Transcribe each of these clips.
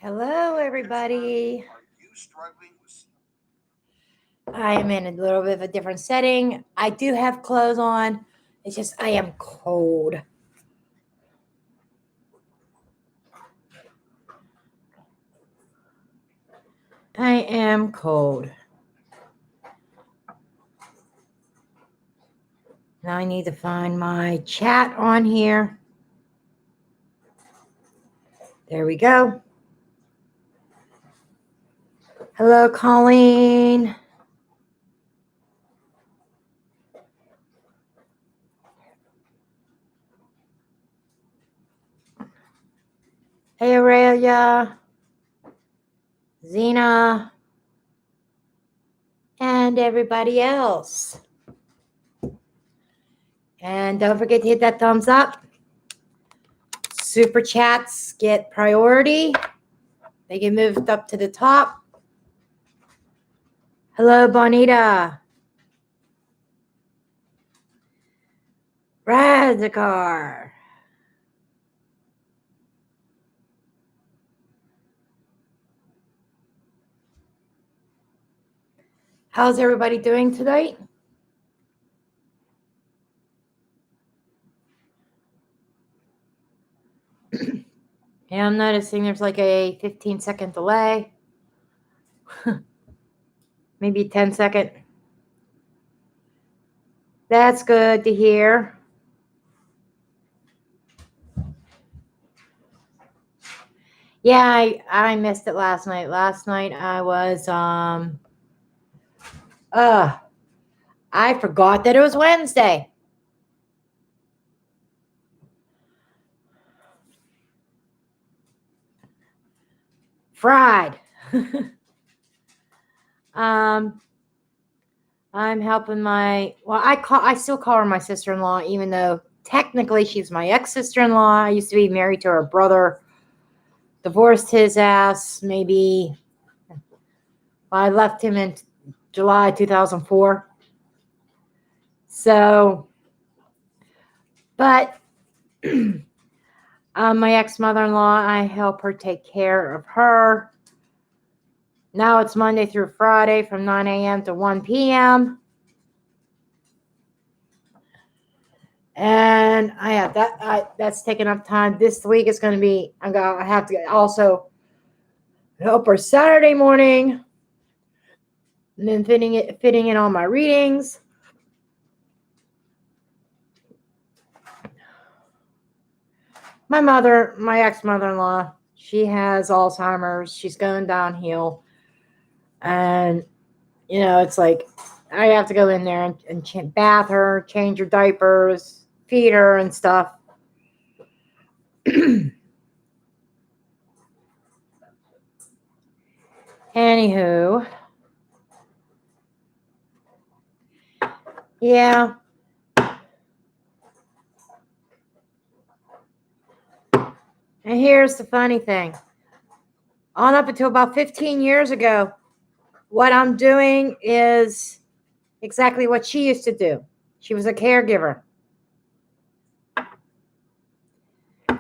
Hello, everybody. I am in a little bit of a different setting. I do have clothes on. It's just I am cold. I am cold. Now I need to find my chat on here. There we go. Hello, Colleen. Hey, Aurelia. Zena. And everybody else. And don't forget to hit that thumbs up. Super chats get priority. They get moved up to the top. Hello, Bonita. Radikar. How's everybody doing tonight? Yeah, I'm noticing there's like a 15-second delay. Maybe 10-second. That's good to hear. Yeah, I missed it last night. Last night I was I forgot that it was Wednesday. Fried. I'm helping I still call her my sister-in-law, even though technically she's my ex-sister-in-law. I used to be married to her brother. Divorced his ass maybe. I left him in July 2004. So, but my ex-mother-in-law, I help her take care of her. Now it's Monday through Friday from 9 a.m. to 1 p.m. And I have that's taking up time. This week is going to be, I have to also help her Saturday morning. And then fitting in all my readings. My ex-mother-in-law, she has Alzheimer's. She's going downhill. And, it's like I have to go in there and bath her, change her diapers, feed her and stuff. Anywho. Yeah. And here's the funny thing. On up until about 15 years ago, what I'm doing is exactly what she used to do. She was a caregiver.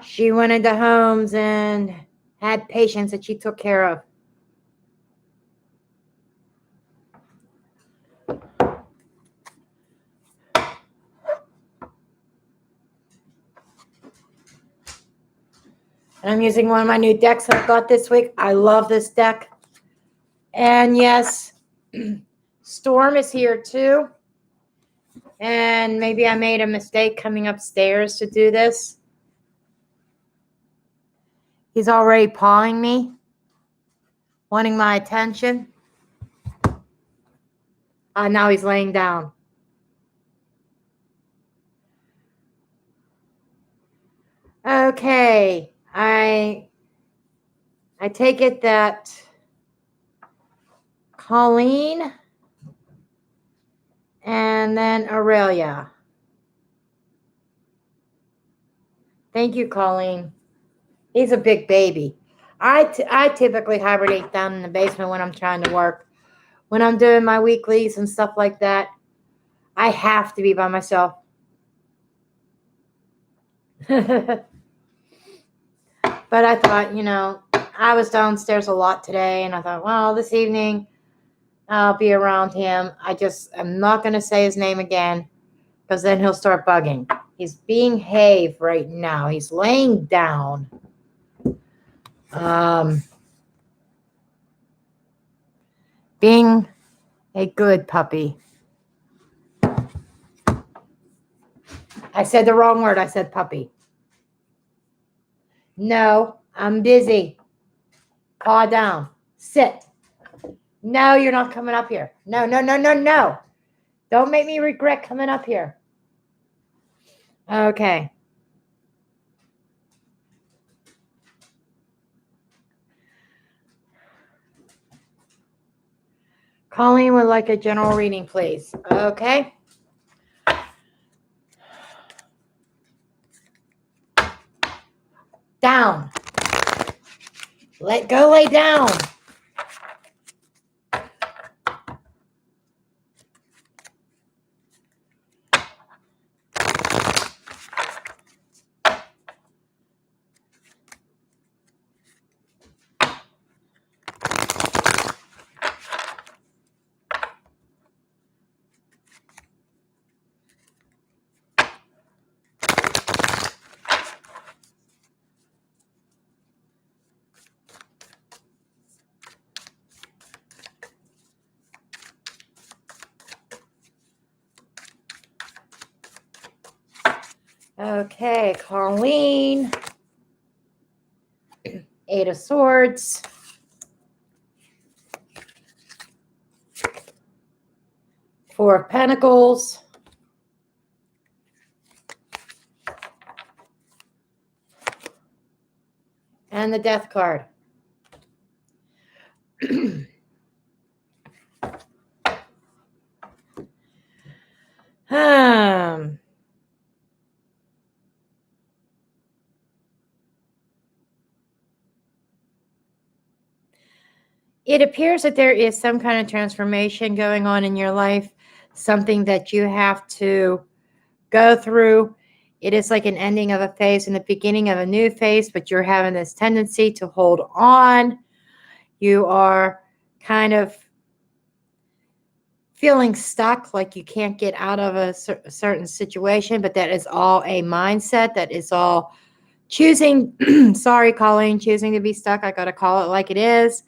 She went into homes and had patients that she took care of. And I'm using one of my new decks that I got this week. I love this deck. And yes, Storm is here too. And maybe I made a mistake coming upstairs to do this. He's already pawing me, wanting my attention. Now he's laying down. Okay, I take it that Colleen and then Aurelia. Thank you, Colleen. He's a big baby. I typically hibernate down in the basement when I'm trying to work. When I'm doing my weeklies and stuff like that, I have to be by myself. But I thought, I was downstairs a lot today, and I thought, well, this evening I'll be around him. I'm not going to say his name again because then he'll start bugging. He's being Have right now. He's laying down. Being a good puppy. I said the wrong word. I said puppy. No, I'm busy. Paw down. Sit. No, you're not coming up here. No, no, no, no, no. Don't make me regret coming up here. Okay. Colleen would like a general reading, please. Okay. Down. Go lay down. Okay, Colleen. 8 of Swords. Four of Pentacles. And the Death card. It appears that there is some kind of transformation going on in your life, something that you have to go through. It is like an ending of a phase and the beginning of a new phase, but you're having this tendency to hold on. You are kind of feeling stuck, like you can't get out of a certain situation, but that is all a mindset. That is all choosing, sorry, Colleen, choosing to be stuck. I got to call it like it is.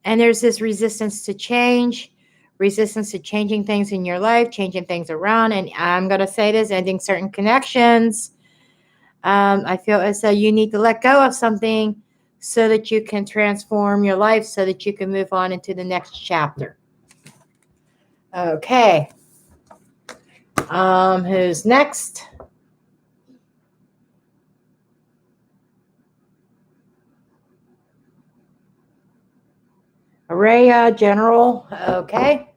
And there's this resistance to change, resistance to changing things in your life, changing things around. And I'm going to say this, ending certain connections. I feel as though you need to let go of something so that you can transform your life, so that you can move on into the next chapter. Okay. Who's next? Araya, General. Okay.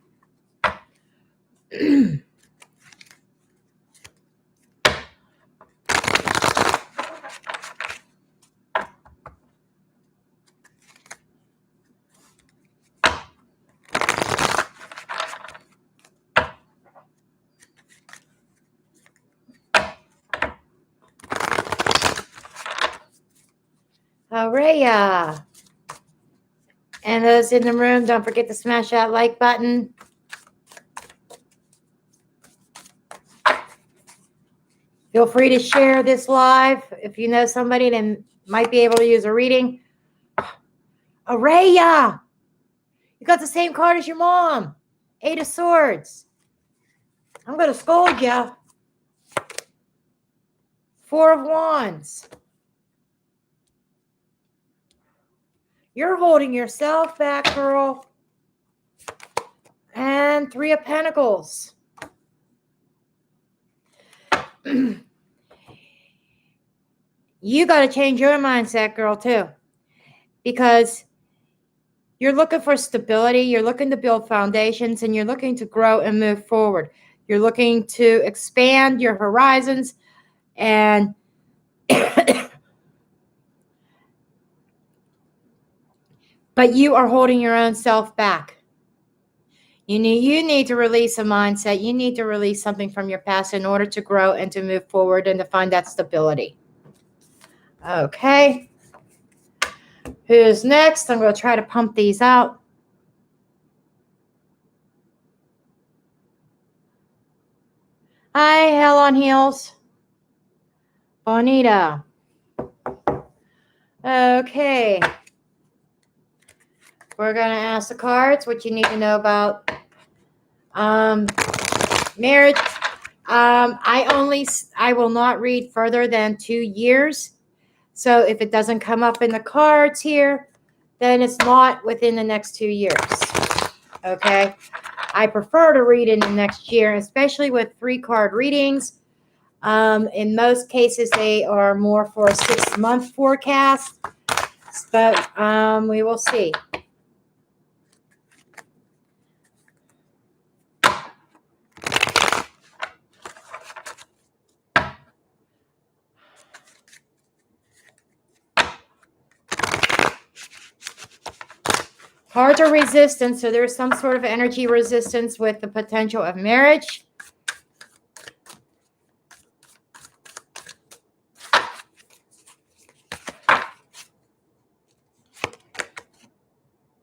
Araya. And those in the room, don't forget to smash that like button. Feel free to share this live if you know somebody that might be able to use a reading. Araya, you got the same card as your mom. 8 of Swords. I'm going to scold you. 4 of Wands. You're holding yourself back, girl. And 3 of Pentacles. You got to change your mindset, girl, too. Because you're looking for stability. You're looking to build foundations. And you're looking to grow and move forward. You're looking to expand your horizons. And but you are holding your own self back. You need to release a mindset. You need to release something from your past in order to grow and to move forward and to find that stability. Okay. Who's next? I'm going to try to pump these out. Hi, Hell on Heels. Bonita. Okay. We're going to ask the cards what you need to know about marriage. I will not read further than 2 years. So if it doesn't come up in the cards here, then it's not within the next 2 years. Okay. I prefer to read in the next year, especially with 3-card readings. In most cases, they are more for a 6-month forecast, but we will see. Cards are resistance, so there's some sort of energy resistance with the potential of marriage.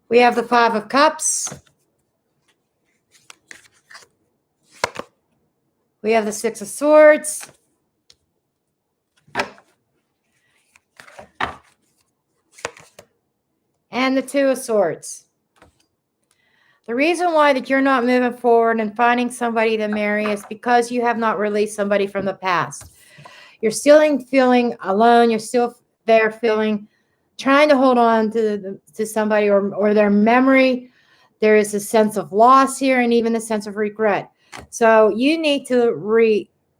We have the 5 of Cups. We have the 6 of Swords. And the 2 of Swords. The reason why that you're not moving forward and finding somebody to marry is because you have not released somebody from the past. You're still feeling alone. You're still there trying to hold on to somebody or their memory. There is a sense of loss here and even a sense of regret. So you need to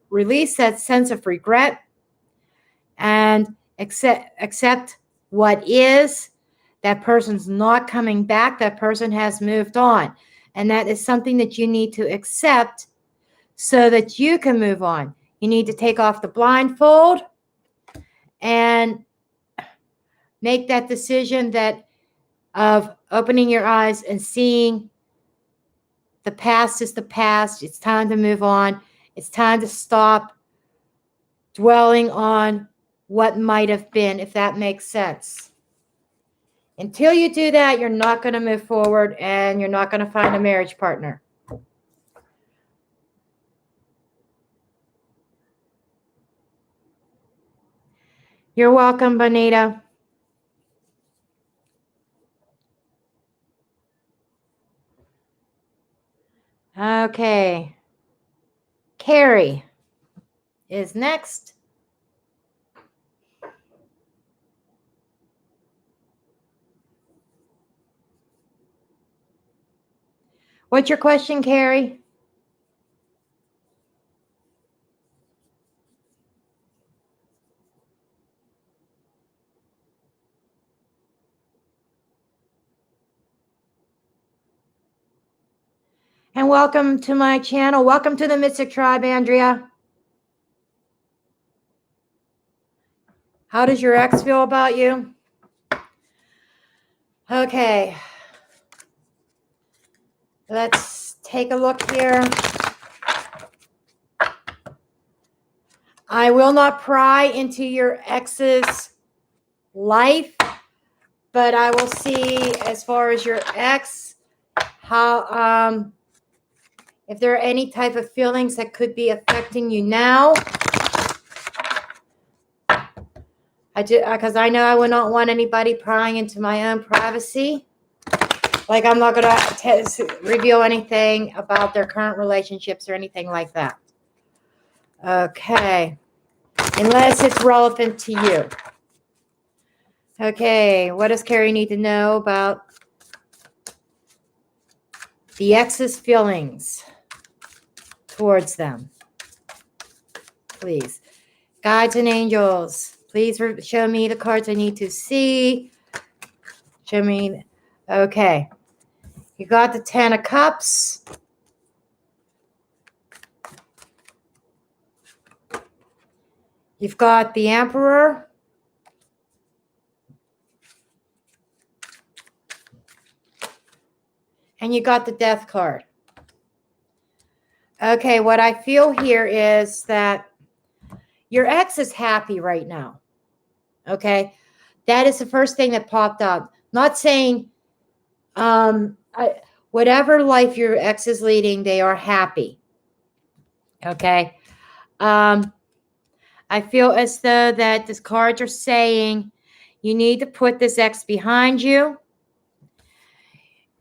release that sense of regret and accept what is. That person's not coming back. That person has moved on. And that is something that you need to accept so that you can move on. You need to take off the blindfold and make that decision of opening your eyes and seeing the past is the past. It's time to move on. It's time to stop dwelling on what might have been, if that makes sense. Until you do that, you're not going to move forward and you're not going to find a marriage partner. You're welcome, Bonita. Okay. Carrie is next. What's your question, Carrie? And welcome to my channel. Welcome to the Mystic Tribe, Andrea. How does your ex feel about you? Okay. Let's take a look here. I will not pry into your ex's life, but I will see as far as your ex, how if there are any type of feelings that could be affecting you now. Because I know I would not want anybody prying into my own privacy. Like, I'm not going to reveal anything about their current relationships or anything like that. Okay. Unless it's relevant to you. Okay. What does Carrie need to know about the ex's feelings towards them? Please. Guides and angels, please show me the cards I need to see. Show me. Okay. You got the 10 of Cups. You've got the Emperor. And you got the Death card. Okay, what I feel here is that your ex is happy right now. Okay? That is the first thing that popped up. Not saying whatever life your ex is leading, they are happy. Okay. I feel as though that these cards are saying you need to put this ex behind you.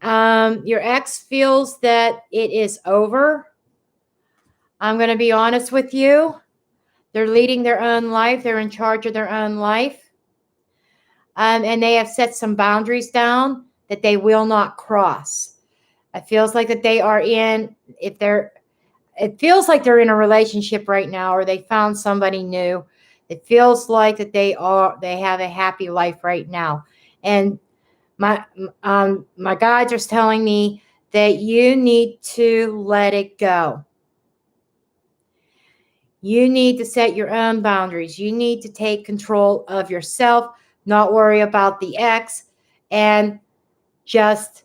Your ex feels that it is over. I'm going to be honest with you. They're leading their own life. They're in charge of their own life. And they have set some boundaries down that they will not cross. It feels like that they are in, it feels like they're in a relationship right now, or they found somebody new. It feels like that they have a happy life right now. And my guides are telling me that you need to let it go. You need to set your own boundaries. You need to take control of yourself, not worry about the ex, and just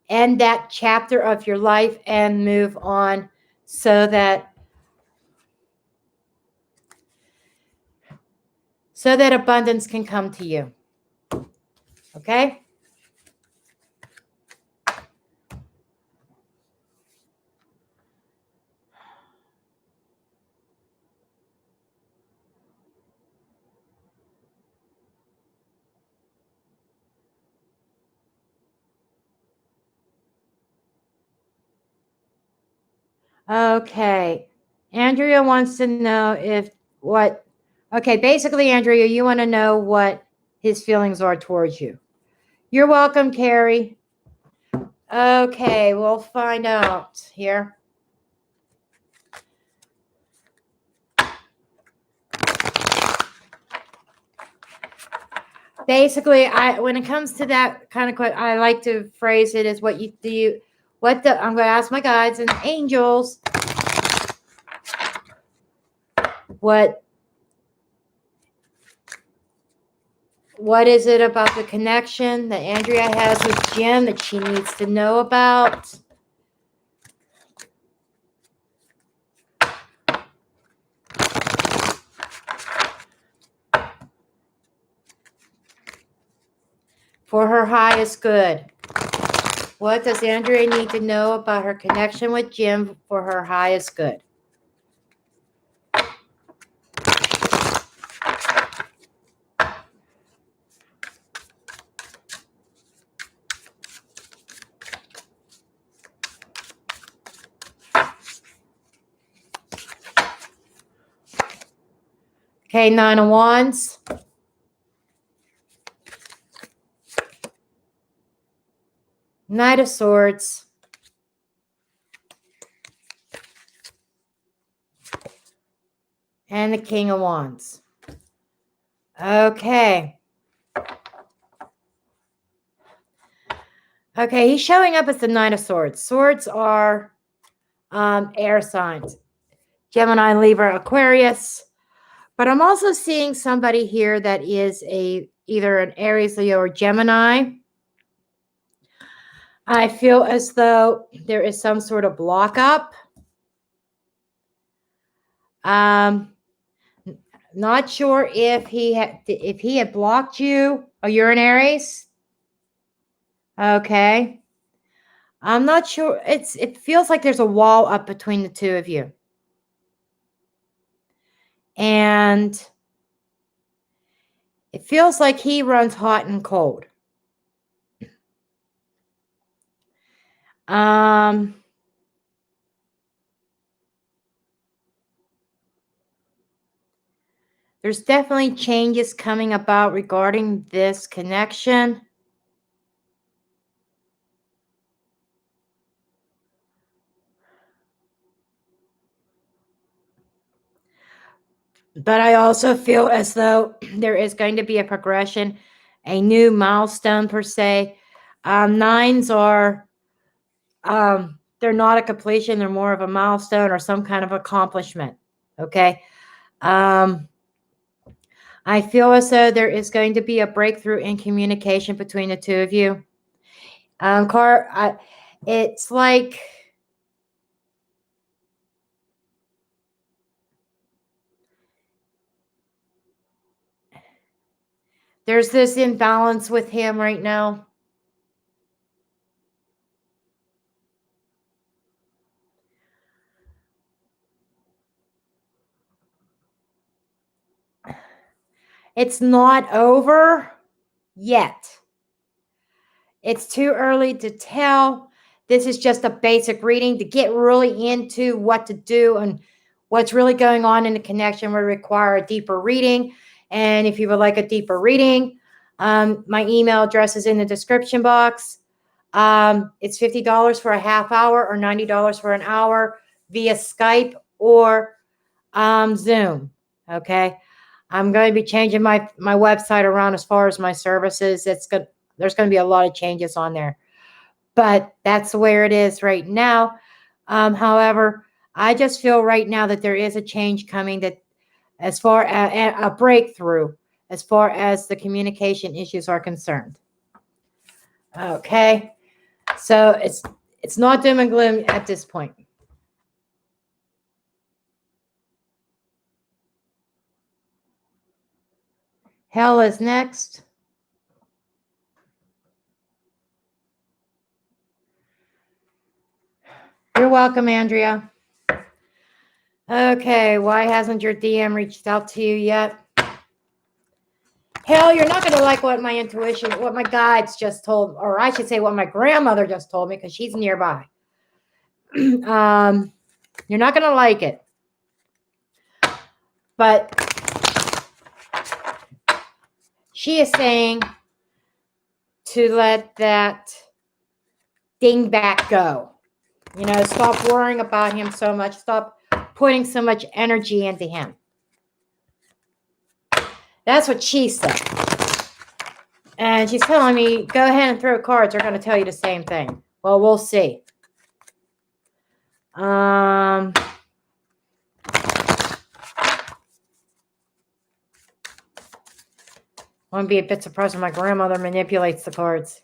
end that chapter of your life and move on so that abundance can come to you. Okay? Okay. Andrea wants to know basically, Andrea, you want to know what his feelings are towards you. You're welcome, Carrie. Okay, we'll find out here. Basically, when it comes to that kind of question, I like to phrase it as I'm going to ask my guides and angels what is it about the connection that Andrea has with Jim that she needs to know about? For her highest good. What does Andrea need to know about her connection with Jim for her highest good? Okay, Nine of Wands. Knight of Swords. And the King of Wands. Okay. Okay, he's showing up as the Knight of Swords. Swords are air signs. Gemini, Libra, Aquarius. But I'm also seeing somebody here that is either an Aries, Leo, or Gemini. I feel as though there is some sort of block up. Not sure if he had blocked you. Oh, you're an Aries? Okay. I'm not sure. It feels like there's a wall up between the two of you. And it feels like he runs hot and cold. There's definitely changes coming about regarding this connection. But I also feel as though there is going to be a progression, a new milestone per se. Nines are, they're not a completion. They're more of a milestone or some kind of accomplishment. Okay. I feel as though there is going to be a breakthrough in communication between the two of you. It's like There's this imbalance with him right now. It's not over yet. It's too early to tell. This is just a basic reading to get really into what to do and what's really going on in the connection would require a deeper reading. And if you would like a deeper reading, my email address is in the description box. It's $50 for a half hour or $90 for an hour via Skype or Zoom. Okay. I'm going to be changing my website around as far as my services. There's going to be a lot of changes on there, but that's where it is right now. However, I just feel right now that there is a change coming, that as far as a breakthrough, as far as the communication issues are concerned. Okay. So it's not doom and gloom at this point. Hell is next. You're welcome, Andrea. Okay, why hasn't your DM reached out to you yet? Hell, you're not going to like what my intuition, what my guides just told, or I should say what my grandmother just told me because she's nearby. You're not going to like it. But she is saying to let that dingbat go. You know, stop worrying about him so much. Stop putting so much energy into him. That's what she said. And she's telling me, go ahead and throw cards. They're going to tell you the same thing. Well, we'll see. I wouldn't be a bit surprised when my grandmother manipulates the cards.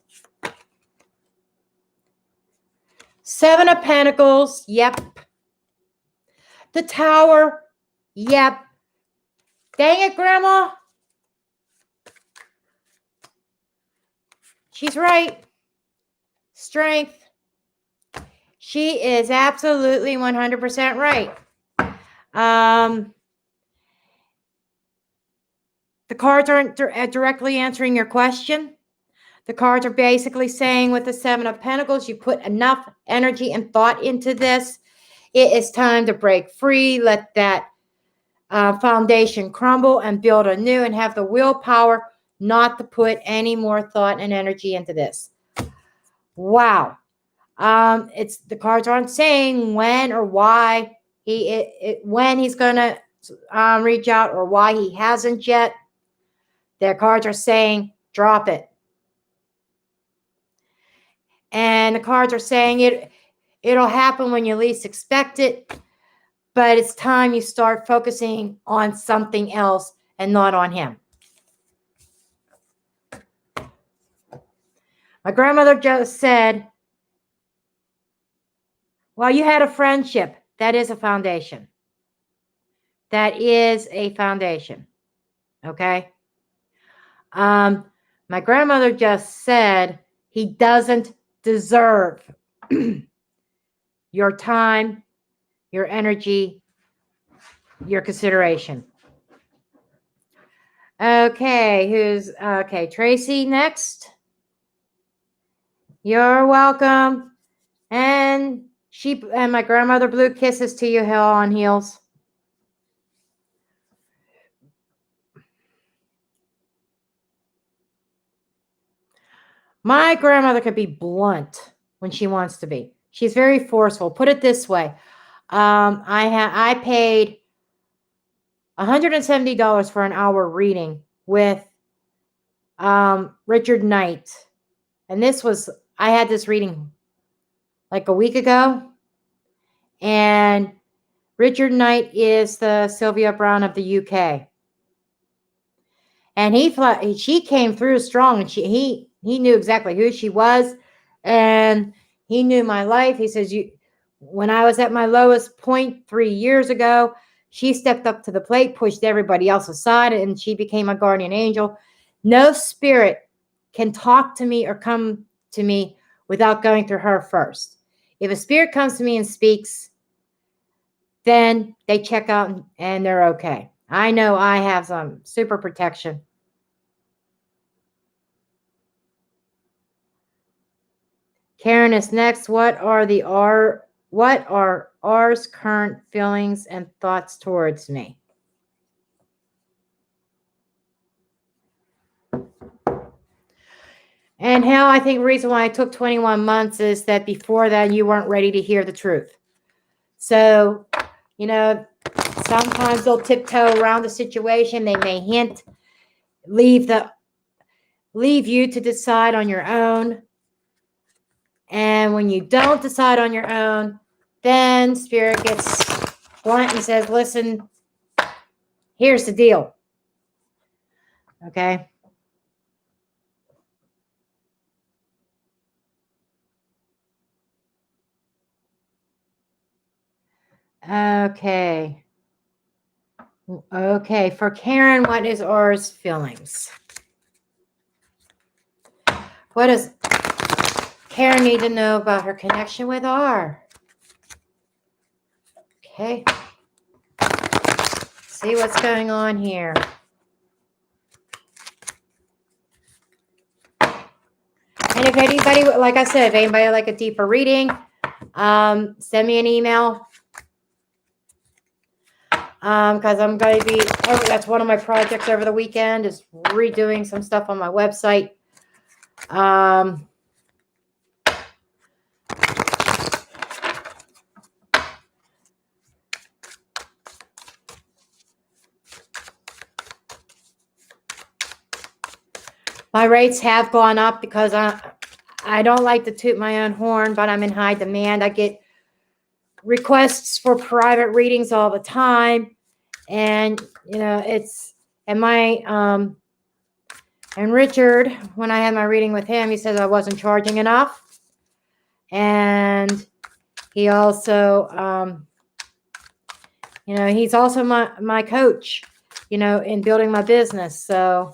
Seven of Pentacles. Yep. The Tower. Yep. Dang it, Grandma. She's right. Strength. She is absolutely 100% right. The cards aren't directly answering your question. The cards are basically saying with the Seven of Pentacles, you put enough energy and thought into this. It is time to break free. Let that foundation crumble and build anew and have the willpower not to put any more thought and energy into this. Wow. It's the cards aren't saying when or why when he's going to reach out or why he hasn't yet. Their cards are saying drop it. And the cards are saying it'll happen when you least expect it, but it's time you start focusing on something else and not on him. My grandmother just said, well, you had a friendship. That is a foundation. That is a foundation. Okay? My grandmother just said he doesn't deserve your time, your energy, your consideration. Okay, Tracy next. You're welcome. And my grandmother blew kisses to you, hell on heels. My grandmother could be blunt when she wants to be. She's very forceful. Put it this way. I paid $170 for an hour reading with Richard Knight. And I had this reading like a week ago. And Richard Knight is the Sylvia Browne of the UK. And she came through strong, and he knew exactly who she was, and he knew my life. He says, when I was at my lowest point 3 years ago, she stepped up to the plate, pushed everybody else aside, and she became a guardian angel. No spirit can talk to me or come to me without going through her first. If a spirit comes to me and speaks, then they check out and they're okay. I know I have some super protection. Karen is next. What are R's current feelings and thoughts towards me? And hell, I think the reason why I took 21 months is that before that you weren't ready to hear the truth. So, sometimes they'll tiptoe around the situation. They may hint, leave you to decide on your own. And when you don't decide on your own, then Spirit gets blunt and says, listen, here's the deal. Okay. Okay. Okay. For Karen, what is R's feelings? What does Karen need to know about her connection with R? Okay. See what's going on here. And if anybody, like I said, if anybody would like a deeper reading, send me an email. Because I'm going to be, that's one of my projects over the weekend, is redoing some stuff on my website. My rates have gone up because I don't like to toot my own horn, but I'm in high demand. I get requests for private readings all the time. And, and Richard, when I had my reading with him, he said I wasn't charging enough. And he also, he's also my coach, in building my business. So,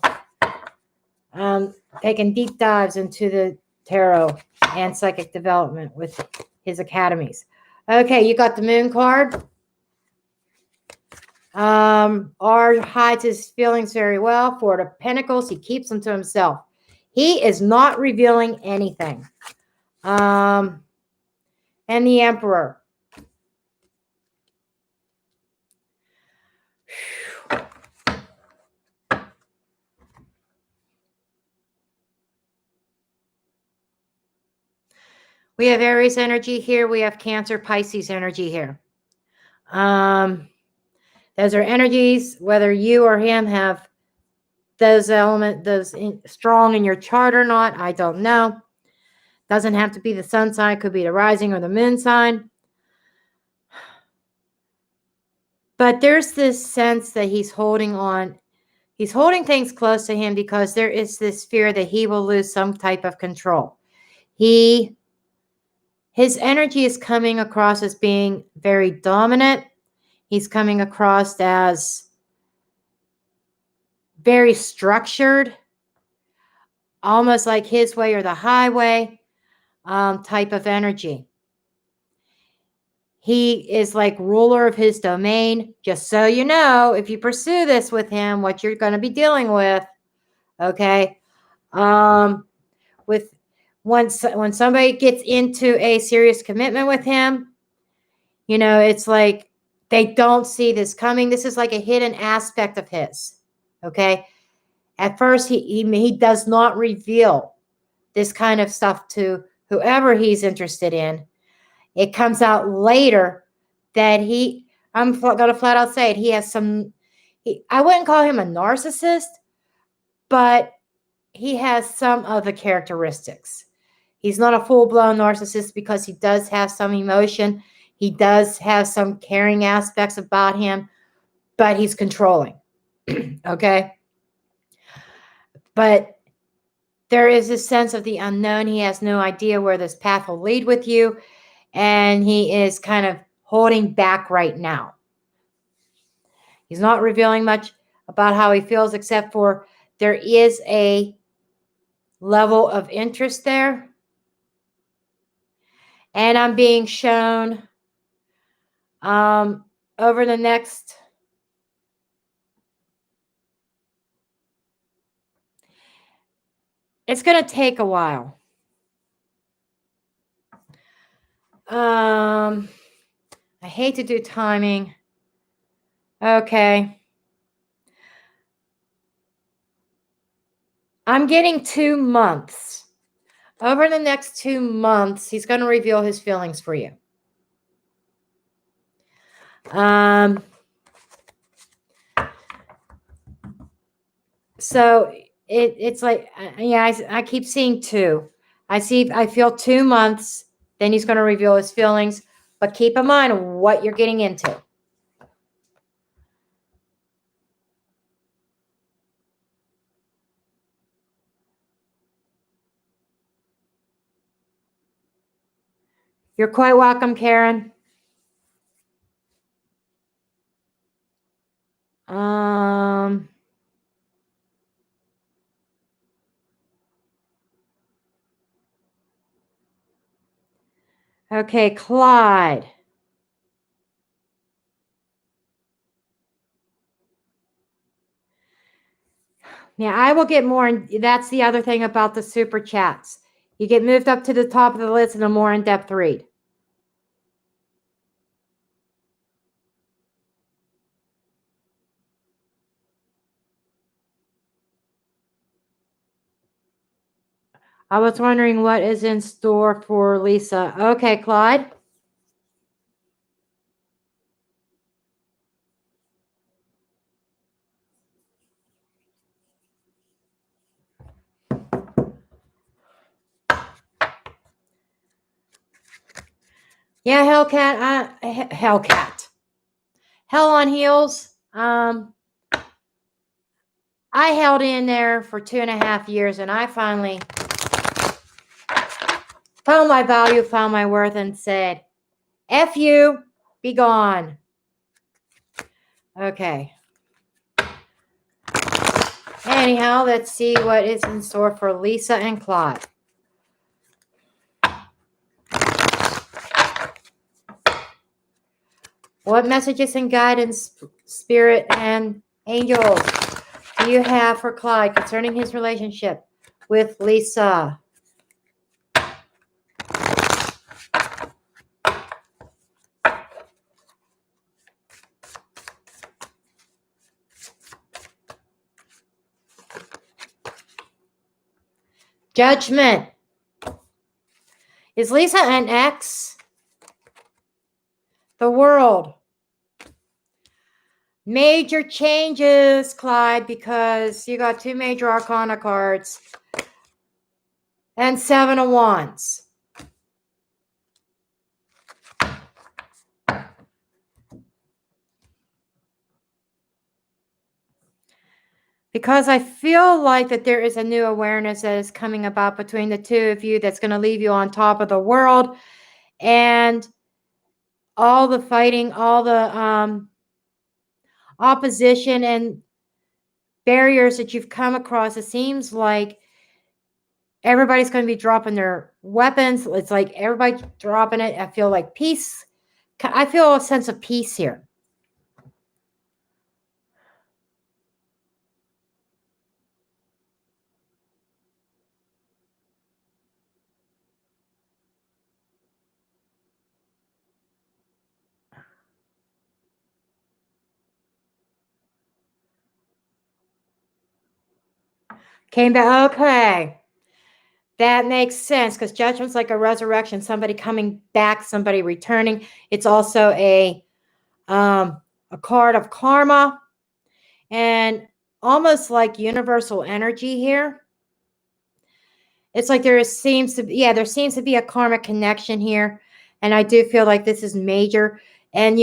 taking deep dives into the tarot and psychic development with his academies. Okay, you got the moon card. R hides his feelings very well. Four of Pentacles, he keeps them to himself. He is not revealing anything. And the Emperor. We have Aries energy here. We have Cancer, Pisces energy here. Those are energies, whether you or him have those strong in your chart or not, I don't know. Doesn't have to be the sun sign, could be the rising or the moon sign. But there's this sense that he's holding on. He's holding things close to him because there is this fear that he will lose some type of control. His energy is coming across as being very dominant. He's coming across as very structured, almost like his way or the highway type of energy. He is like ruler of his domain. Just so you know, if you pursue this with him, what you're going to be dealing with, okay? With when somebody gets into a serious commitment with him, it's like they don't see this coming. This is like a hidden aspect of his, okay? At first, he does not reveal this kind of stuff to whoever he's interested in. It comes out later that I'm going to flat out say it, he has I wouldn't call him a narcissist, but he has some of the characteristics. He's not a full-blown narcissist because he does have some emotion. He does have some caring aspects about him, but he's controlling. Okay? But there is a sense of the unknown. He has no idea where this path will lead with you. And he is kind of holding back right now. He's not revealing much about how he feels, except for there is a level of interest there. And I'm being shown over the next it's going to take a while. I hate to do timing. Okay. I'm getting 2 months. Over the next 2 months, he's going to reveal his feelings for you. So it's like, yeah, I keep seeing 2. I feel 2 months, then he's going to reveal his feelings. But keep in mind what you're getting into. You're quite welcome, Karen. Okay, Clyde. Yeah, I will get more. That's the other thing about the super chats. You get moved up to the top of the list in a more in-depth read. I was wondering what is in store for Lisa. Okay, Clyde. Yeah, Hellcat. Hellcat. Hell on Heels. I held in there for 2.5 years, and I finally found my value, found my worth, and said, F you, be gone. Okay. Anyhow, let's see what is in store for Lisa and Clyde. What messages and guidance, spirit, and angels do you have for Clyde concerning his relationship with Lisa? Judgment. Is Lisa an ex? The World. Major changes, Clyde, because you got 2 major arcana cards and 7 of Wands. Because I feel like that there is a new awareness that is coming about between the 2 of you that's going to leave you on top of the world. And all the fighting, all the opposition and barriers that you've come across, it seems like everybody's going to be dropping their weapons. It's like everybody dropping it. I feel like peace. I feel a sense of peace here. Came back. Okay. That makes sense because judgment's like a resurrection, somebody coming back, somebody returning. It's also a card of karma and almost like universal energy here. It's like there seems to be a karmic connection here. And I do feel like this is major. And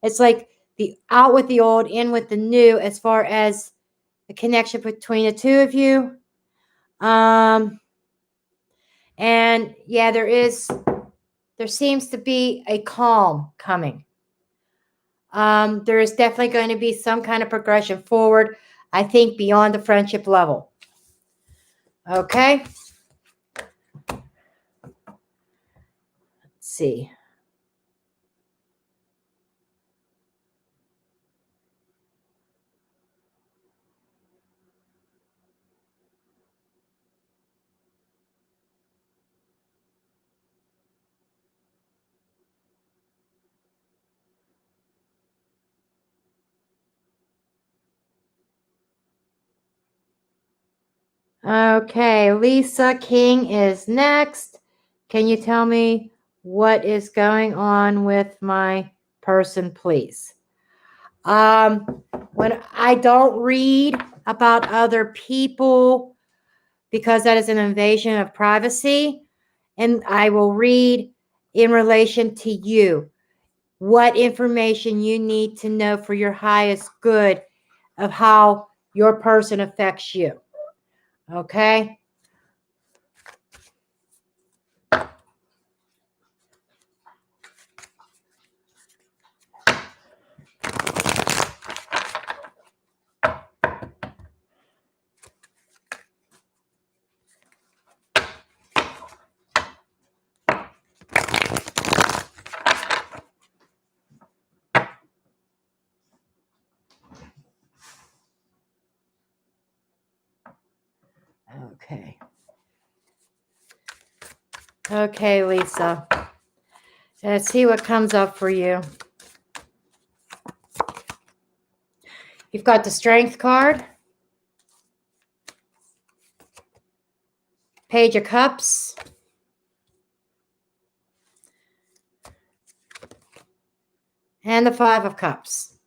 it's like the out with the old, in with the new, as far as the connection between the 2 of you. And yeah, there seems to be a calm coming. There is definitely going to be some kind of progression forward. I think beyond the friendship level. Okay? Let's see. Okay, Lisa King is next. Can you tell me what is going on with my person, please? When I don't read about other people because that is an invasion of privacy, and I will read in relation to you what information you need to know for your highest good of how your person affects you. Okay? Okay. Okay, Lisa. Let's see what comes up for you. You've got the Strength card, Page of Cups, and the Five of Cups.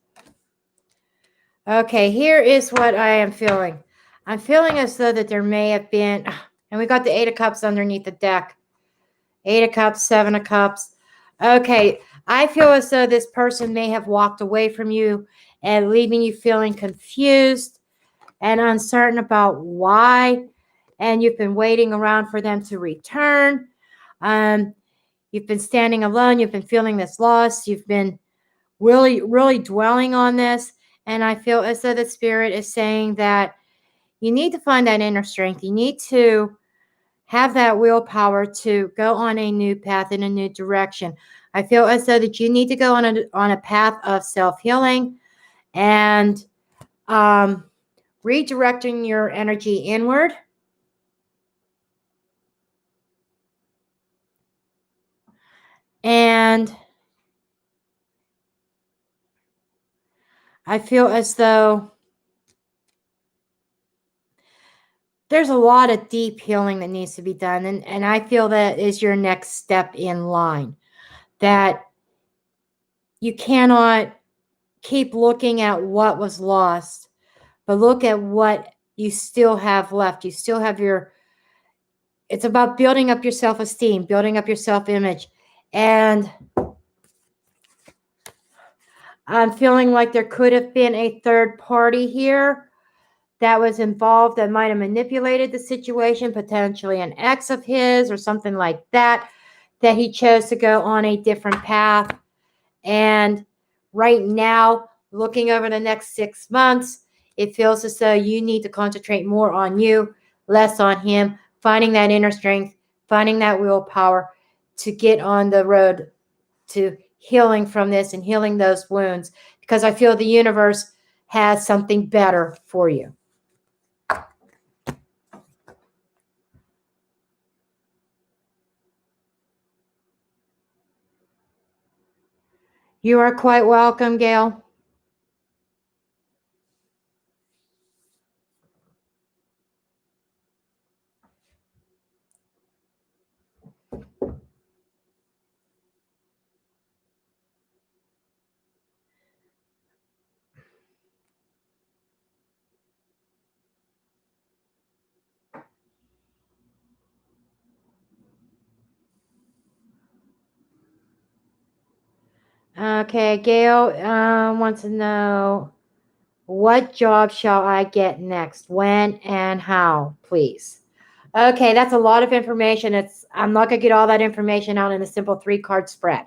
Okay, here is what I am feeling. I'm feeling as though that there may have been, and we got the Eight of Cups underneath the deck. Eight of Cups, Seven of Cups. Okay, I feel as though this person may have walked away from you and leaving you feeling confused and uncertain about why. And you've been waiting around for them to return. You've been standing alone. You've been feeling this loss. You've been really, really dwelling on this. And I feel as though the Spirit is saying that you need to find that inner strength. You need to have that willpower to go on a new path in a new direction. I feel as though that you need to go on a path of self-healing and redirecting your energy inward. And I feel as though there's a lot of deep healing that needs to be done. And I feel that is your next step in line. That you cannot keep looking at what was lost, but look at what you still have left. You still have it's about building up your self-esteem, building up your self-image. And I'm feeling like there could have been a third party here that was involved that might have manipulated the situation, potentially an ex of his or something like that, that he chose to go on a different path. And right now, looking over the next 6 months, it feels as though you need to concentrate more on you, less on him, finding that inner strength, finding that willpower to get on the road to healing from this and healing those wounds, because I feel the universe has something better for you. You are quite welcome, Gail. Okay, Gail wants to know, what job shall I get next? When and how, please? Okay, that's a lot of information. I'm not going to get all that information out in a simple 3-card spread.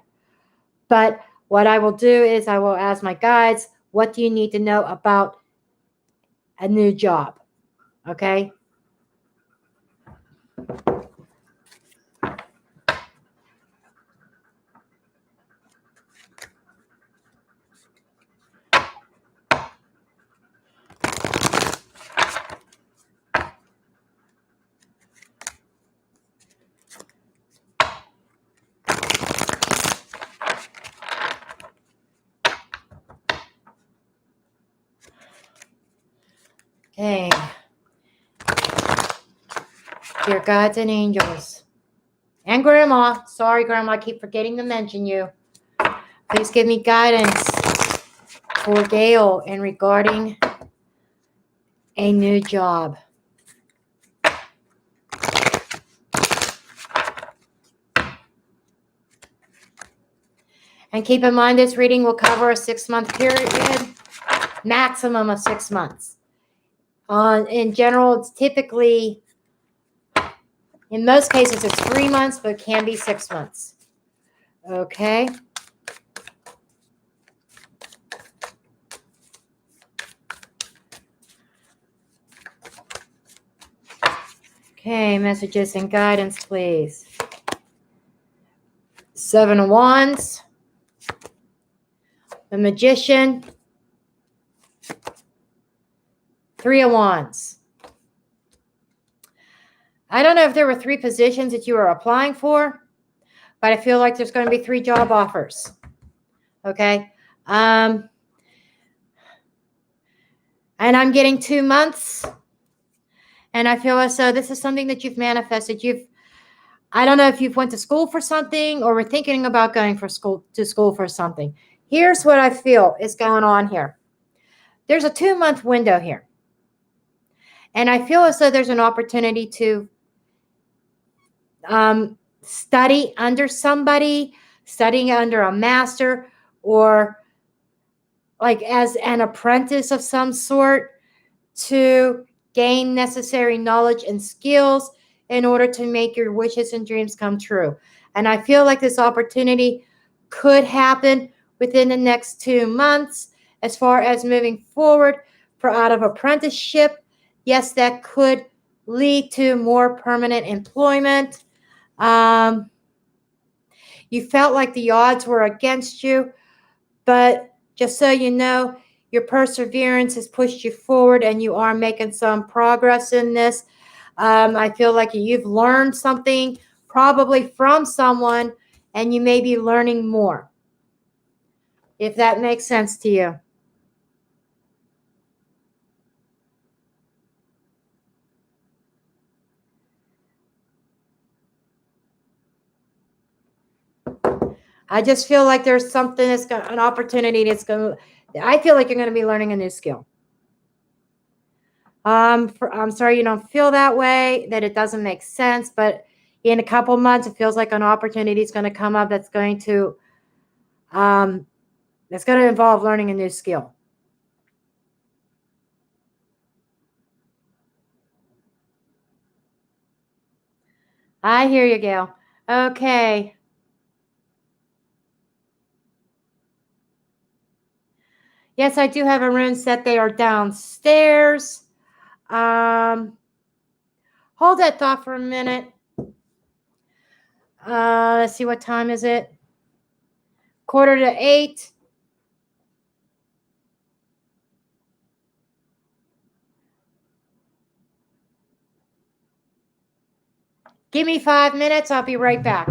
But what I will do is I will ask my guides, what do you need to know about a new job. Okay? Okay. Dear gods and angels. And Grandma. Sorry, Grandma, I keep forgetting to mention you. Please give me guidance for Gail in regarding a new job. And keep in mind, this reading will cover a 6-month period, maximum of 6 months. In general, it's typically, in most cases, it's 3 months, but it can be 6 months. Okay. Okay, messages and guidance, please. 7 of Wands, the Magician, 3 of Wands. I don't know if there were 3 positions that you were applying for, but I feel like there's going to be 3 job offers. Okay. And I'm getting 2 months. And I feel as though this is something that you've manifested. I don't know if you've went to school for something or were thinking about going to school for something. Here's what I feel is going on here. There's a 2-month window here. And I feel as though there's an opportunity to study under somebody, studying under a master, or like as an apprentice of some sort, to gain necessary knowledge and skills in order to make your wishes and dreams come true. And I feel like this opportunity could happen within the next 2 months as far as moving forward out of apprenticeship. Yes, that could lead to more permanent employment. You felt like the odds were against you, but just so you know, your perseverance has pushed you forward and you are making some progress in this. I feel like you've learned something probably from someone and you may be learning more, if that makes sense to you. I just feel like there's something an opportunity that's going to, I feel like you're going to be learning a new skill. I'm sorry you don't feel that way, that it doesn't make sense, but in a couple months, it feels like an opportunity is going to come up that's going to involve learning a new skill. I hear you, Gail. Okay. Yes, I do have a rune set. They are downstairs. Hold that thought for a minute. Let's see, what time is it? 7:45. Give me 5 minutes. I'll be right back.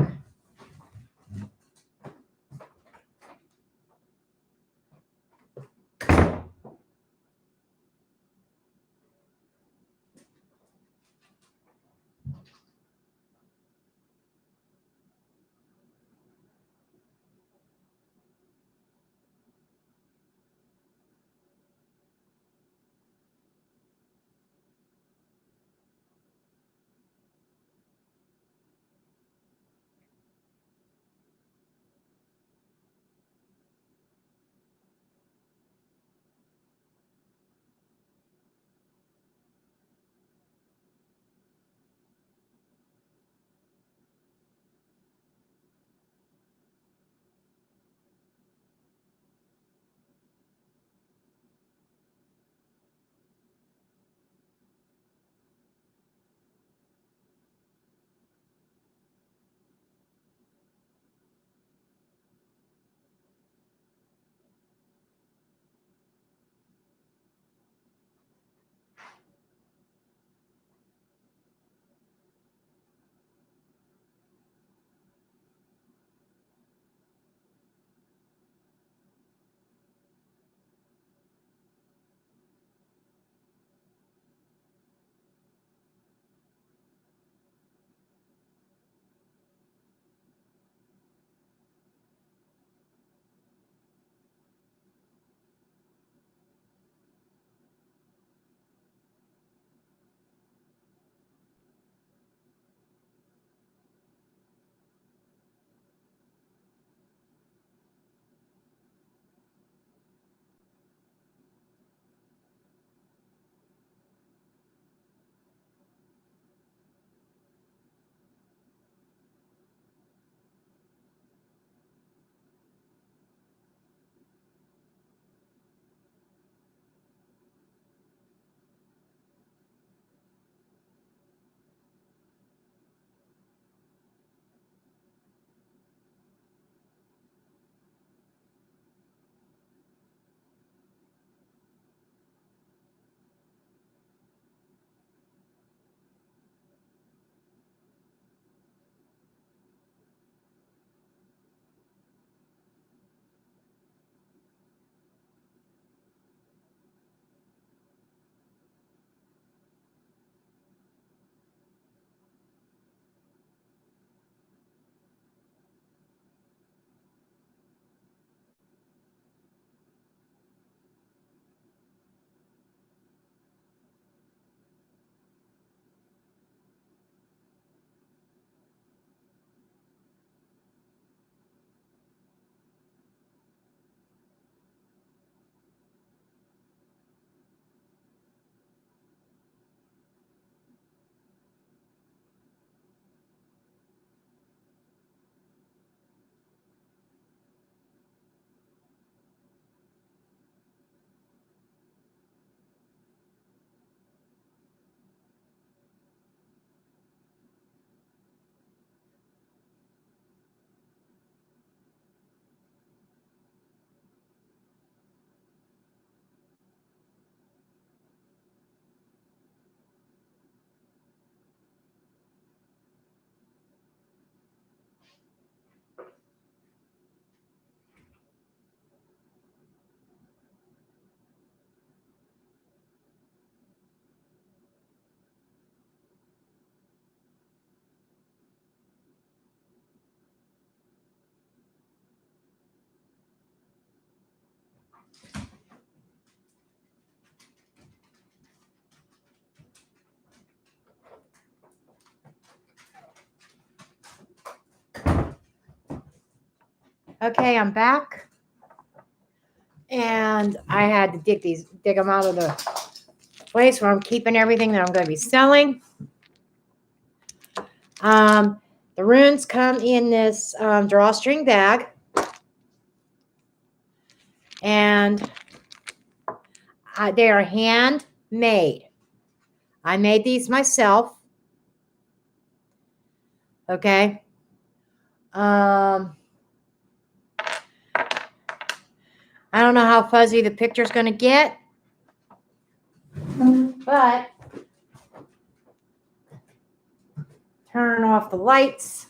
Okay, I'm back. And I had to dig them out of the place where I'm keeping everything that I'm going to be selling. The runes come in this drawstring bag. And they are handmade. I made these myself. Okay. I don't know how fuzzy the picture's going to get, but turn off the lights.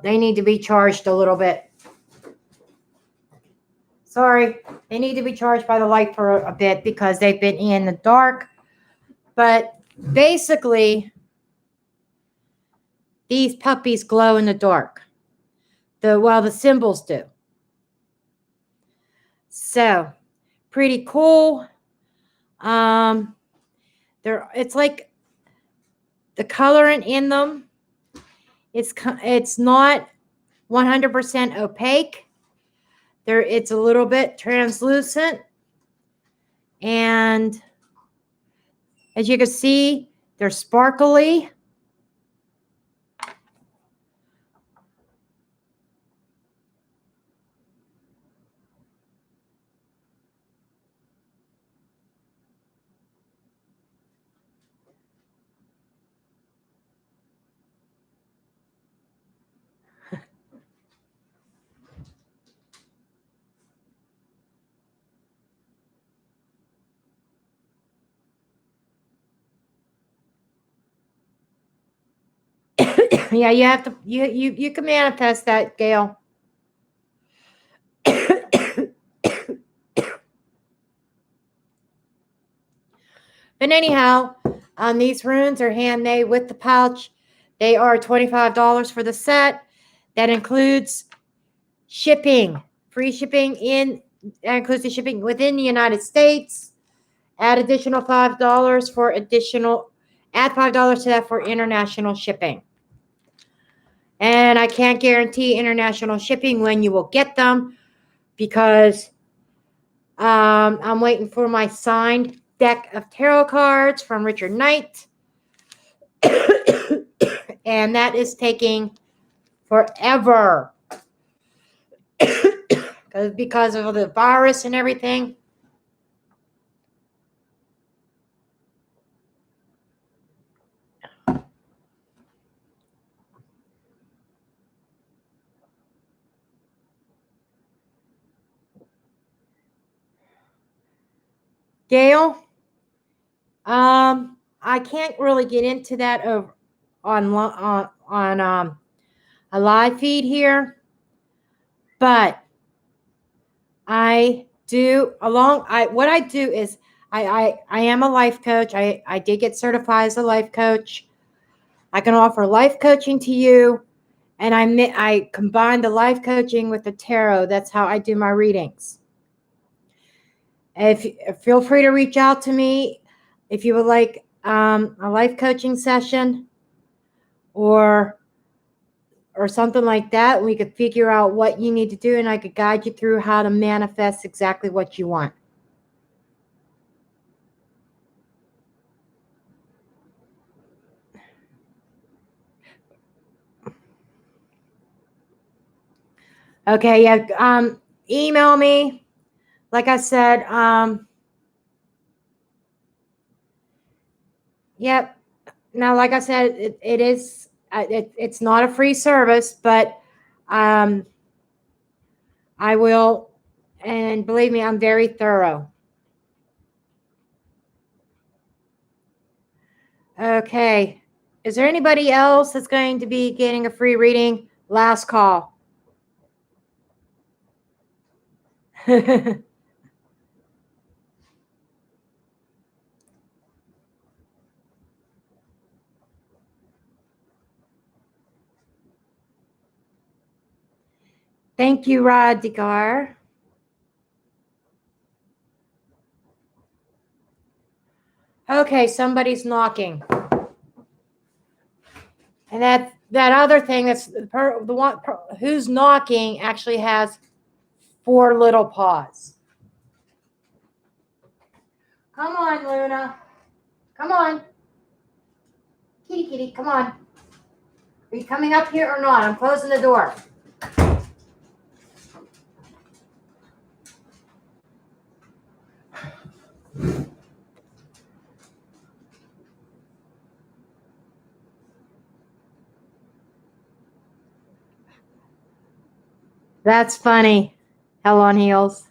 They need to be charged a little bit. Sorry, they need to be charged by the light for a bit because they've been in the dark. But basically, these puppies glow in the dark. The symbols do. So, pretty cool. It's like the coloring in them. It's not 100% opaque. It's a little bit translucent, and as you can see, they're sparkly. Yeah, you have to you can manifest that, Gail. But anyhow, these runes are handmade with the pouch. They are $25 for the set. That includes shipping, free shipping that includes the shipping within the United States. Add additional $5 for add $5 to that for international shipping. And I can't guarantee international shipping when you will get them because I'm waiting for my signed deck of tarot cards from Richard Knight. And that is taking forever because of the virus and everything. Gail, I can't really get into that on a live feed here, but I do what I do is I am a life coach. I did get certified as a life coach. I can offer life coaching to you, and I combine the life coaching with the tarot. That's how I do my readings. Feel free to reach out to me if you would like a life coaching session or something like that. We could figure out what you need to do, and I could guide you through how to manifest exactly what you want. Okay, yeah. Email me. Like I said, yep. Now, like I said, it's not a free service, but I will, and believe me, I'm very thorough. Okay. Is there anybody else that's going to be getting a free reading? Last call. Thank you, Radigar. Okay, somebody's knocking. And that other thing that's the one who's knocking actually has 4 little paws. Come on, Luna. Come on. Kitty, kitty, come on. Are you coming up here or not? I'm closing the door. That's funny. Hell on heels.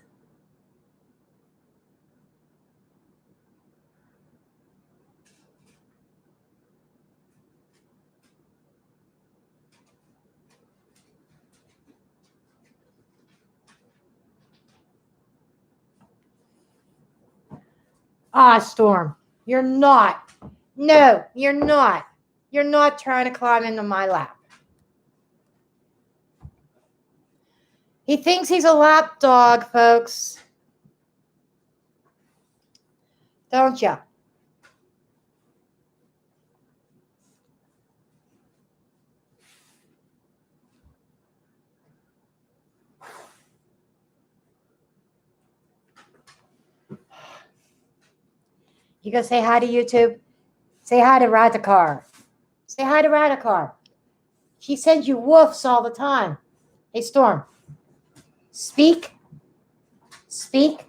Ah, Storm, you're not. No, you're not. You're not trying to climb into my lap. He thinks he's a lap dog, folks. Don't you? You go say hi to YouTube? Say hi to Radikar. Say hi to Radikar. She sends you woofs all the time. Hey, Storm. Speak. Speak.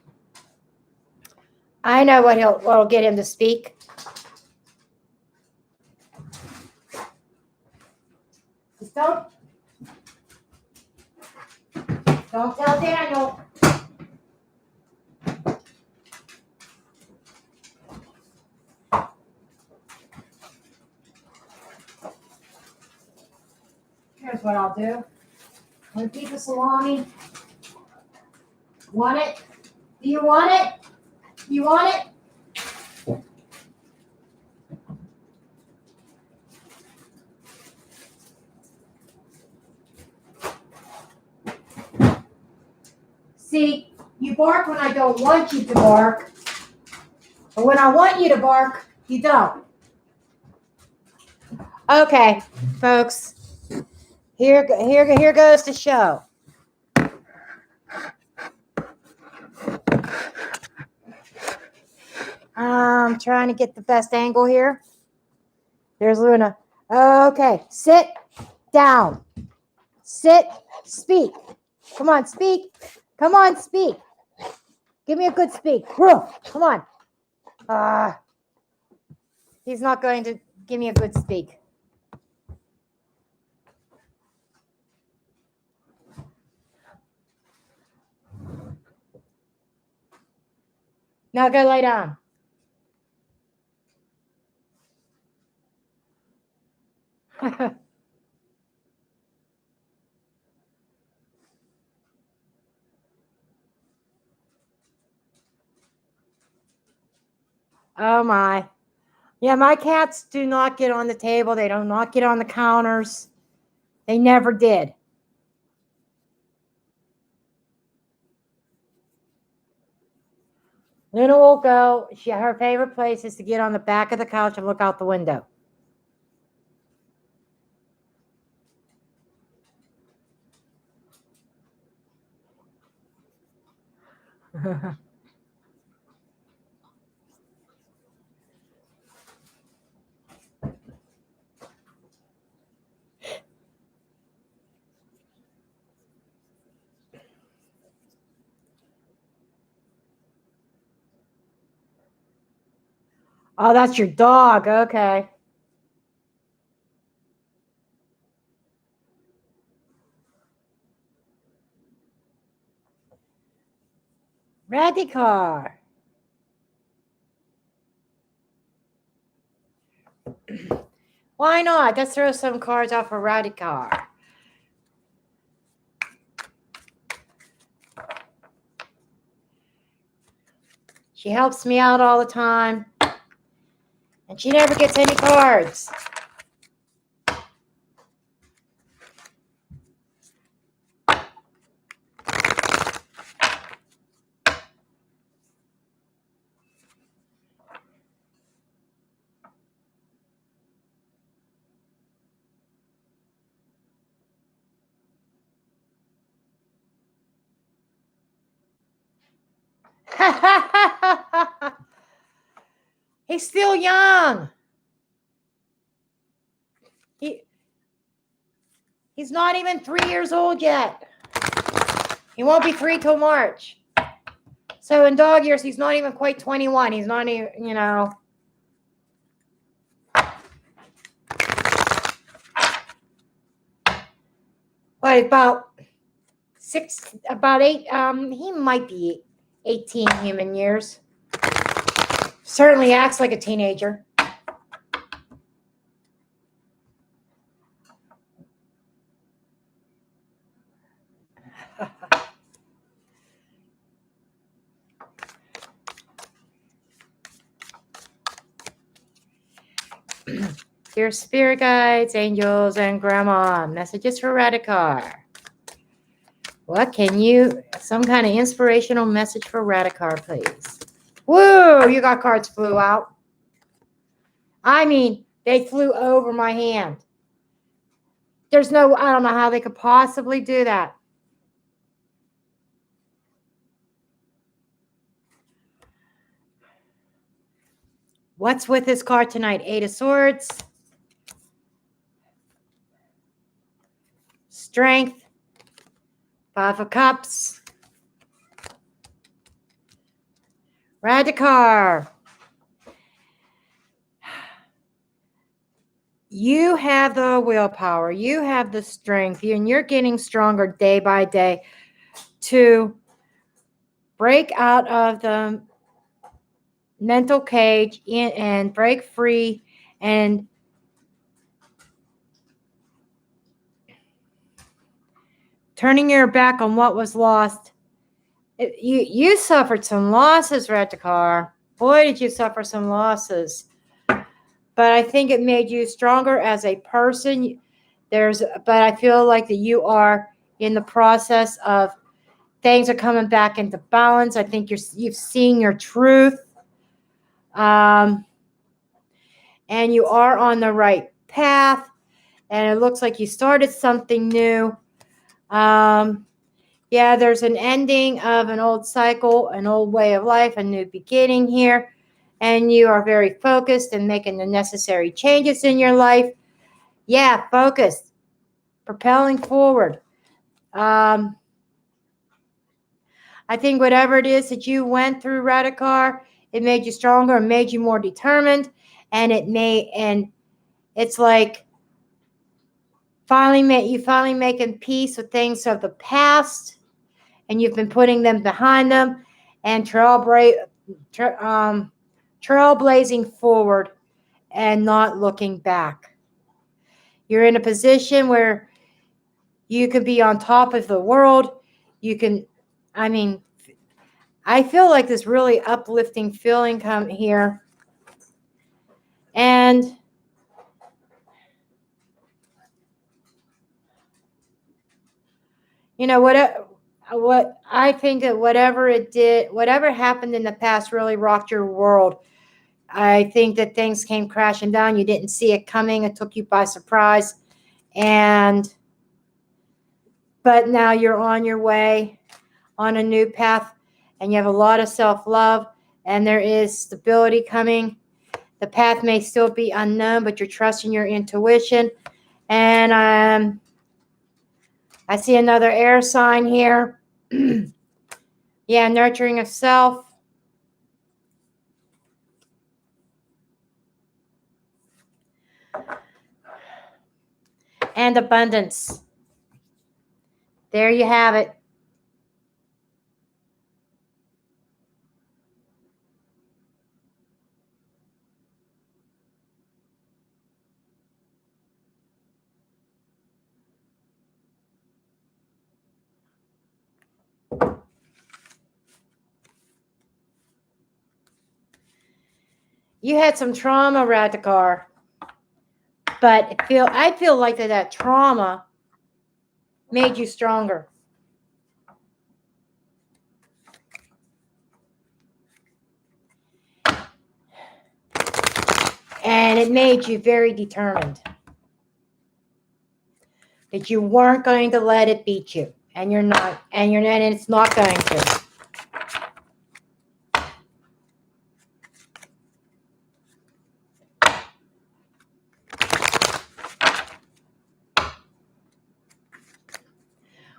I know what'll get him to speak. Just don't tell Daniel. Here's what I'll do. Want to keep the salami? Want it? Do you want it? You want it? See, you bark when I don't want you to bark. But when I want you to bark, you don't. Okay, folks. Here goes the show. I'm trying to get the best angle here. There's Luna. Okay, sit down. Sit, speak. Come on, speak. Come on, speak. Give me a good speak. Come on. He's not going to give me a good speak. Now go lay down. Oh my. Yeah, my cats do not get on the table. They do not get on the counters. They never did. Luna will go. Her favorite place is to get on the back of the couch and look out the window. Oh, that's your dog. Okay. Radikar. Why not? Let's throw some cards out for Radikar. She helps me out all the time. And she never gets any cards. He's still young. He's not even 3 years old yet. He won't be 3 till March. So in dog years, he's not even quite 21. He's not even, you know. What, about 8, he might be 18 human years. Certainly acts like a teenager. Dear spirit guides, angels, and grandma, messages for Radikar. What can you, some kind of inspirational message for Radikar, please? Whoa, you got cards flew out. I mean, they flew over my hand. There's no, I don't know how they could possibly do that. What's with this card tonight? 8 of Swords. Strength. 5 of Cups. Radikar. You have the willpower. You have the strength. And you're getting stronger day by day to break out of the mental cage and break free and turning your back on what was lost. You suffered some losses, Radikar. Boy, did you suffer some losses. But I think it made you stronger as a person. But I feel like that you are in the process of things are coming back into balance. I think you've seen your truth. And you are on the right path. And it looks like you started something new. Yeah, there's an ending of an old cycle, an old way of life, a new beginning here. And you are very focused and making the necessary changes in your life. Yeah, focused, propelling forward. I think whatever it is that you went through, Radikar, it made you stronger and made you more determined. And it's like finally making peace with things of the past. And you've been putting them behind them and trailblazing forward and not looking back. You're in a position where you could be on top of the world. I feel like this really uplifting feeling come here. And you know, what I think that whatever happened in the past really rocked your world. I think that things came crashing down. You didn't see it coming. It took you by surprise. But now you're on your way on a new path and you have a lot of self-love and there is stability coming. The path may still be unknown, but you're trusting your intuition. And I see another air sign here. Yeah, nurturing of self. And abundance. There you have it. You had some trauma, Radikar. But I feel like that trauma made you stronger. And it made you very determined. That you weren't going to let it beat you. And you're not. And it's not going to.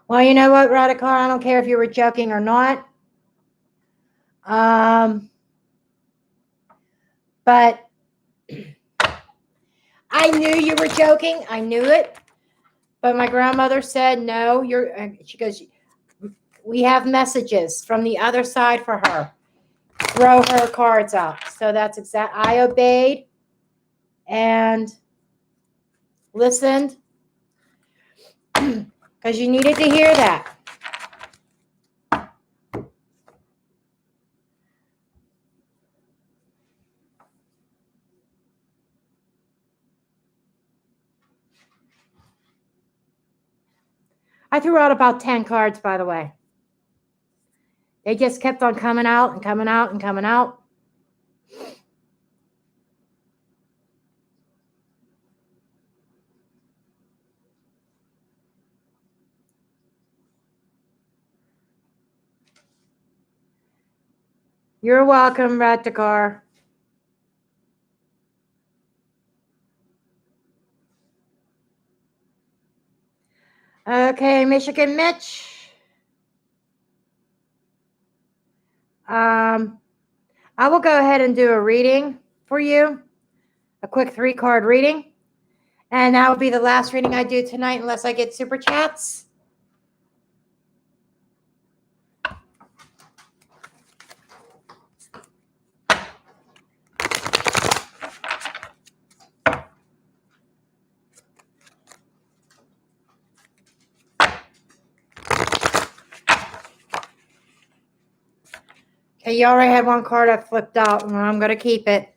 Well, you know what, Radical? I don't care if you were joking or not. But I knew you were joking. I knew it. But my grandmother said, no, she goes, we have messages from the other side for her. Throw her cards out. So that's I obeyed and listened because you needed to hear that. I threw out about 10 cards, by the way. They just kept on coming out and coming out and coming out. You're welcome, Ratakar. Okay, Michigan Mitch. I will go ahead and do a reading for you, a quick 3-card reading. And that will be the last reading I do tonight unless I get super chats. Okay, you already had one card I flipped out, and I'm going to keep it.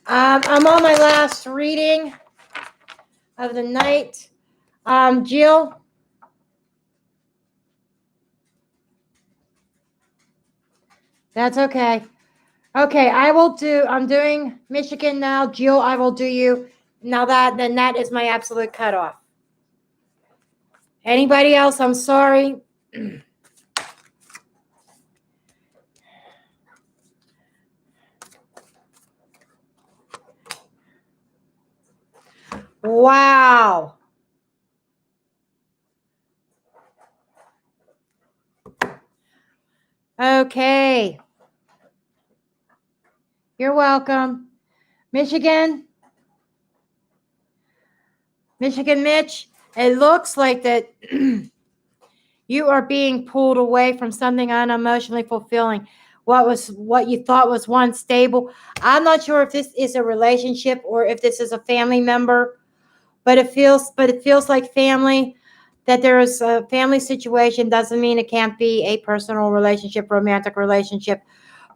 I'm on my last reading of the night. Jill. That's okay. Okay, I'm doing Michigan now. Jill, I will do you. Now that is my absolute cutoff. Anybody else? I'm sorry. Wow. Okay. You're welcome. Michigan Mitch, it looks like that you are being pulled away from something unemotionally fulfilling. What you thought was once stable. I'm not sure if this is a relationship or if this is a family member, but it feels like family. That there is a family situation doesn't mean it can't be a personal relationship, romantic relationship.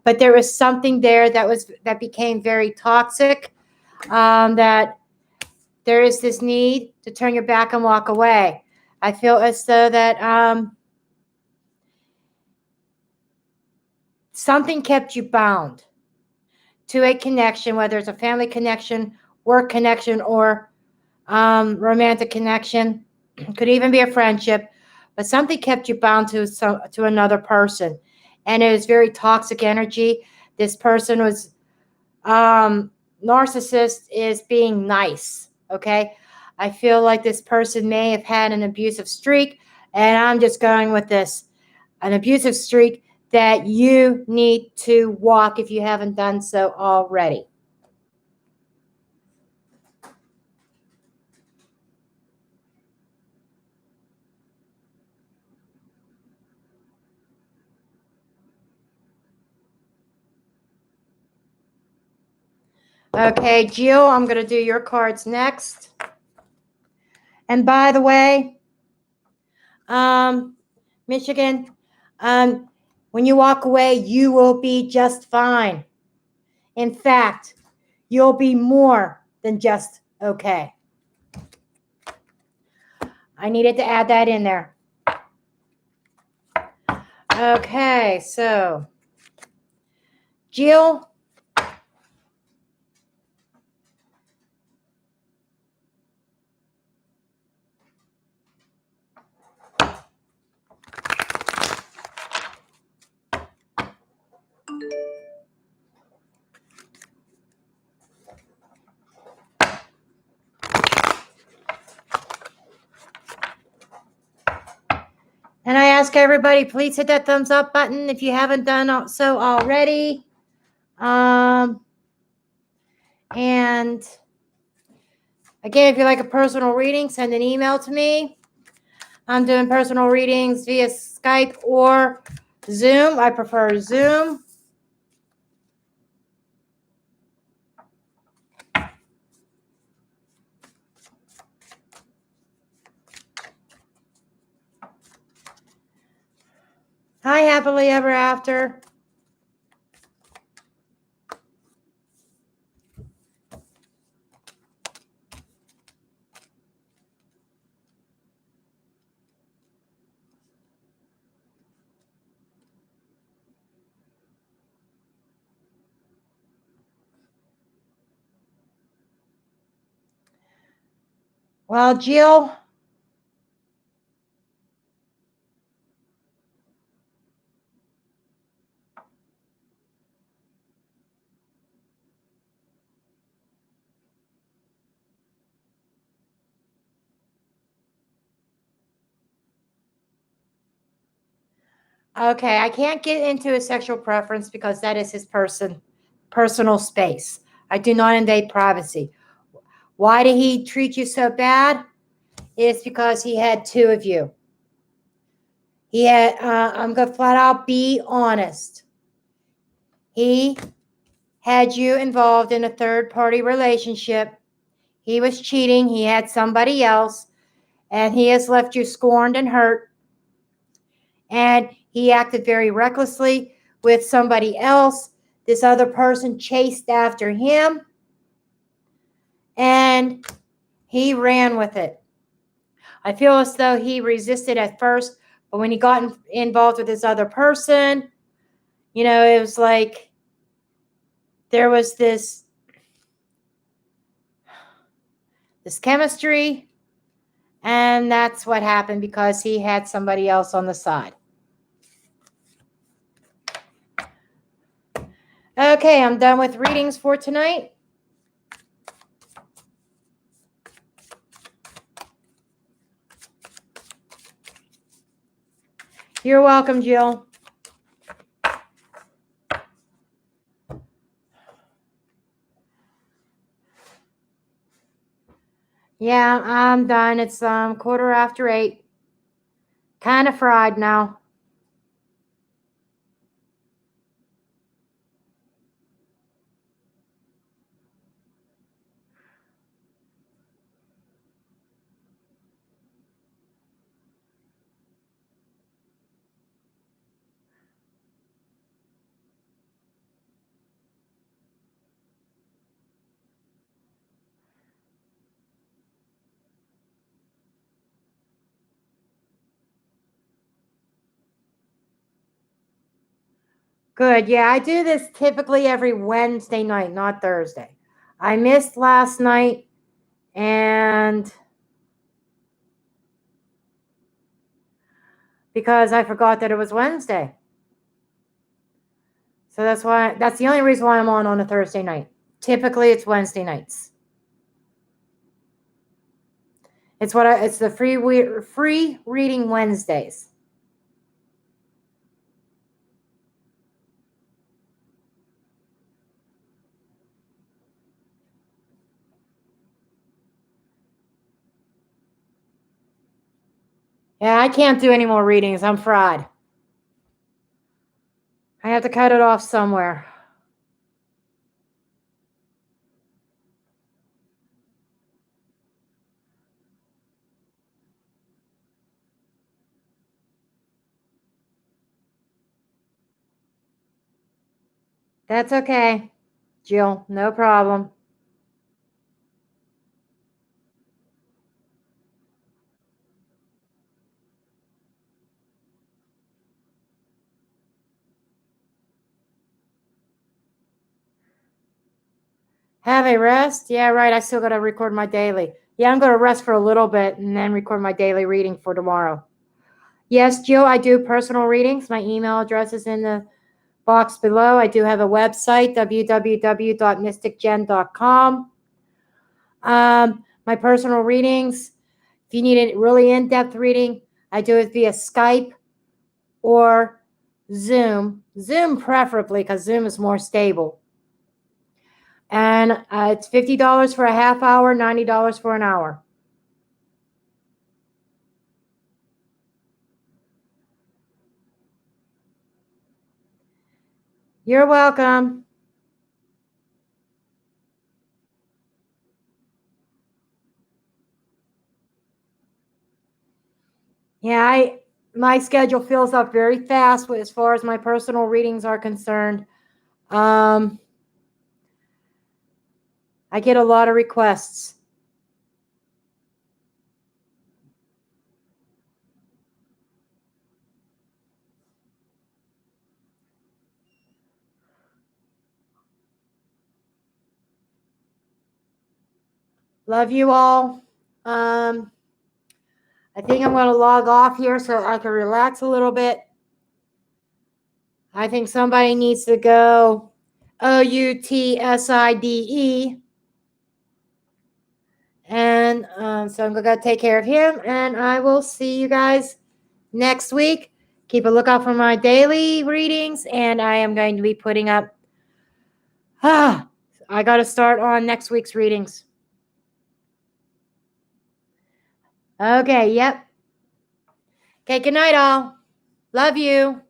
But there is something there that became very toxic. That there is this need to turn your back and walk away. I feel as though that something kept you bound to a connection, whether it's a family connection, work connection, or romantic connection. It could even be a friendship, but something kept you bound to another person, and it is very toxic energy. This person was narcissist is being nice. Okay, I feel like this person may have had an abusive streak, and I'm just going with this, an abusive streak that you need to walk if you haven't done so already. Okay, Jill, I'm going to do your cards next. And by the way, Michigan, when you walk away, you will be just fine. In fact, you'll be more than just okay. I needed to add that in there. Okay, so Jill, ask everybody, please hit that thumbs up button if you haven't done so already. And again, if you like a personal reading, send an email to me. I'm doing personal readings via Skype or Zoom. I prefer Zoom. Hi, happily ever after. Well, Jill, okay, I can't get into his sexual preference because that is his personal space. I do not invade privacy. Why did he treat you so bad? It's because he had two of you. He had, I'm going to flat out be honest. He had you involved in a third party relationship. He was cheating. He had somebody else, and he has left you scorned and hurt. And he acted very recklessly with somebody else. This other person chased after him, and he ran with it. I feel as though he resisted at first, but when he got involved with this other person, it was like there was this chemistry, and that's what happened because he had somebody else on the side. Okay, I'm done with readings for tonight. You're welcome, Jill. Yeah, I'm done. It's 8:15. Kind of fried now. Good. Yeah, I do this typically every Wednesday night, not Thursday. I missed last night, and because I forgot that it was Wednesday. So that's the only reason why I'm on a Thursday night. Typically, it's Wednesday nights. It's the free reading Wednesdays. Yeah, I can't do any more readings. I'm fried. I have to cut it off somewhere. That's okay, Jill. No problem. Have a rest? Yeah, right. I still got to record my daily. Yeah, I'm going to rest for a little bit and then record my daily reading for tomorrow. Yes, Jill, I do personal readings. My email address is in the box below. I do have a website, www.mysticjen.com. My personal readings, if you need a really in-depth reading, I do it via Skype or Zoom. Zoom preferably, because Zoom is more stable. And it's $50 for a half hour, $90 for an hour. You're welcome. Yeah, my schedule fills up very fast as far as my personal readings are concerned. I get a lot of requests. Love you all. I think I'm going to log off here so I can relax a little bit. I think somebody needs to go OUTSIDE. And so I'm going to take care of him. And I will see you guys next week. Keep a lookout for my daily readings. And I am going to be putting up. I got to start on next week's readings. Okay, yep. Okay, good night, all. Love you.